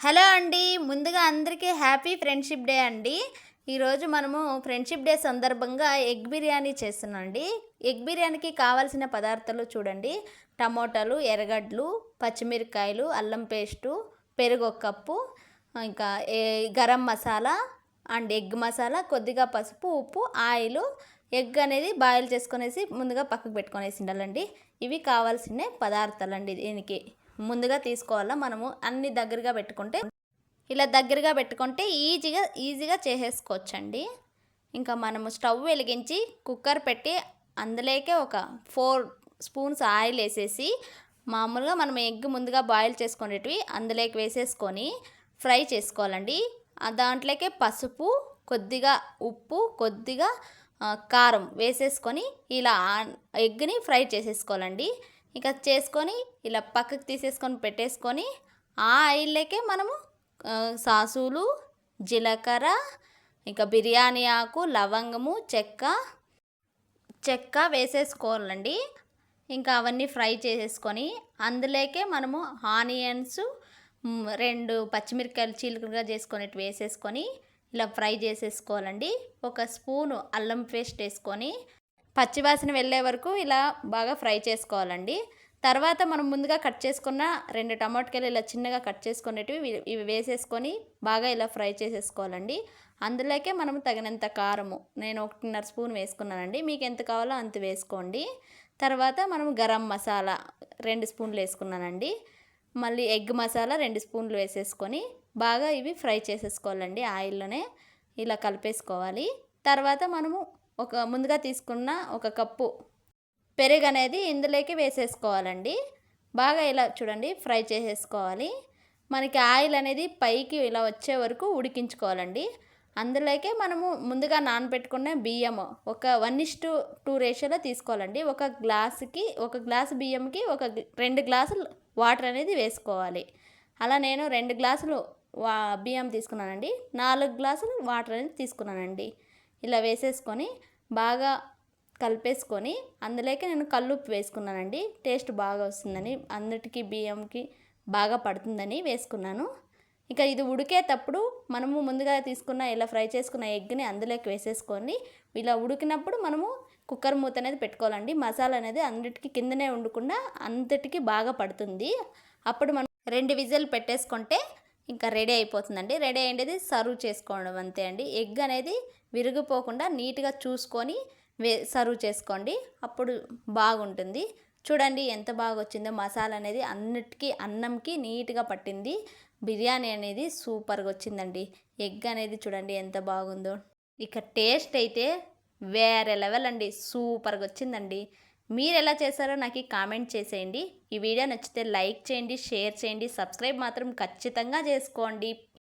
Hello అండి. ముందుగా అందరికీ హ్యాపీ ఫ్రెండ్షిప్ డే అండి. ఈరోజు మనము ఫ్రెండ్షిప్ డే సందర్భంగా ఎగ్ బిర్యానీ చేస్తున్నాం అండి. ఎగ్ బిర్యానీకి కావాల్సిన పదార్థాలు చూడండి. టమోటాలు, ఎర్రగడ్డలు, పచ్చిమిరపకాయలు, అల్లం పేస్టు, పెరుగు ఒక కప్పు, ఇంకా గరం మసాలా అండ్ ఎగ్ మసాలా, కొద్దిగా పసుపు, ఉప్పు, ఆయిల్, ఎగ్ అనేది బాయిల్ చేసుకునేసి ముందుగా పక్కకు పెట్టుకునేసి ఉండాలండి. ఇవి కావాల్సిన పదార్థాలండి. దీనికి ముందుగా తీసుకోవాలా. మనము అన్ని దగ్గరగా పెట్టుకుంటే ఇలా దగ్గరగా పెట్టుకుంటే ఈజీగా చేసేసుకోవచ్చండి. ఇంకా మనము స్టవ్ వెలిగించి కుక్కర్ పెట్టి అందులోకే ఒక 4 స్పూన్స్ ఆయిల్ వేసేసి మామూలుగా మనం ఎగ్ ముందుగా బాయిల్ చేసుకునేటివి అందులోకి వేసేసుకొని ఫ్రై చేసుకోవాలండి. దాంట్లోకే పసుపు, కొద్దిగా ఉప్పు, కొద్దిగా కారం వేసేసుకొని ఇలా ఎగ్ని ఫ్రై చేసేసుకోవాలండి. ఇక చేసుకొని ఇలా పక్కకు తీసేసుకొని పెట్టేసుకొని ఆ ఆయిల్లోకే మనము సాసులు, జీలకర్ర, ఇంకా బిర్యానీ ఆకు, లవంగము, చెక్క వేసేసుకోవాలండి. ఇంకా అవన్నీ ఫ్రై చేసేసుకొని అందులోకే మనము ఆనియన్స్, 2 పచ్చిమిరపకాయలు చీలికలుగా చేసుకునేవి వేసేసుకొని ఇలా ఫ్రై చేసేసుకోవాలండి. ఒక స్పూను అల్లం పేస్ట్ వేసుకొని పచ్చివాసన వెళ్ళే వరకు ఇలా బాగా ఫ్రై చేసుకోవాలండి. తర్వాత మనం ముందుగా కట్ చేసుకున్న 2 టమాటాలు ఇలా చిన్నగా కట్ చేసుకునేటివి ఇవి వేసేసుకొని బాగా ఇలా ఫ్రై చేసేసుకోవాలండి. అందులోకే మనం తగినంత కారము, నేను 1.5 స్పూన్ వేసుకున్నానండి. మీకు ఎంత కావాలో అంత వేసుకోండి. తర్వాత మనం గరం మసాలా 2 స్పూన్లు వేసుకున్నానండి. మళ్ళీ ఎగ్ మసాలా 2 స్పూన్లు వేసేసుకొని బాగా ఇవి ఫ్రై చేసేసుకోవాలండి. ఆయిల్లోనే ఇలా కలిపేసుకోవాలి. తర్వాత మనము ముందుగా తీసుకున్న ఒక కప్పు పెరుగు అనేది ఇందులోకి వేసేసుకోవాలండి. బాగా ఇలా చూడండి ఫ్రై చేసేసుకోవాలి. మనకి ఆయిల్ అనేది పైకి ఇలా వచ్చే వరకు ఉడికించుకోవాలండి. అందులోకే మనము ముందుగా నానబెట్టుకున్న బియ్యము ఒక 1:2 రేషియోలో తీసుకోవాలండి. ఒక గ్లాసు బియ్యంకి 2 గ్లాసులు వాటర్ అనేది వేసుకోవాలి. అలా నేను 2 గ్లాసులు బియ్యం తీసుకున్నానండి. 4 గ్లాసులు వాటర్ అనేది తీసుకున్నానండి. ఇలా వేసేసుకొని బాగా కలిపేసుకొని అందులోకి నేను కల్లుప్పు వేసుకున్నానండి. టేస్ట్ బాగా వస్తుందని, అన్నిటికీ బియ్యంకి బాగా పడుతుందని వేసుకున్నాను. ఇక ఇది ఉడికేటప్పుడు మనము ముందుగా తీసుకున్న ఇలా ఫ్రై చేసుకున్న ఎగ్ని అందులోకి వేసేసుకొని ఇలా ఉడికినప్పుడు మనము కుక్కర్ మూత అనేది పెట్టుకోవాలండి. మసాలా అనేది అన్నిటికీ కిందనే ఉండకుండా అంతటికీ బాగా పడుతుంది. అప్పుడు మనం 2 విజిల్ పెట్టేసుకుంటే ఇంకా రెడీ అయిపోతుందండి. రెడీ అయ్యేది సర్వ్ చేసుకోవడం అంతే అండి. ఎగ్ అనేది విరిగిపోకుండా నీట్గా చూసుకొని సర్వ్ చేసుకోండి. అప్పుడు బాగుంటుంది. చూడండి ఎంత బాగా వచ్చిందో. మసాలా అనేది అన్నిటికీ అన్నంకి నీట్గా పట్టింది. బిర్యానీ అనేది సూపర్గా వచ్చిందండి. ఎగ్ అనేది చూడండి ఎంత బాగుందో. ఇక టేస్ట్ అయితే వేరే లెవెల్ అండి. సూపర్గా వచ్చిందండి. మీరు ఎలా చేశారో నాకు కామెంట్ చేసేయండి. ఈ వీడియో నచ్చితే లైక్ చేయండి, షేర్ చేయండి, సబ్స్క్రైబ్ మాత్రం ఖచ్చితంగా చేసుకోండి.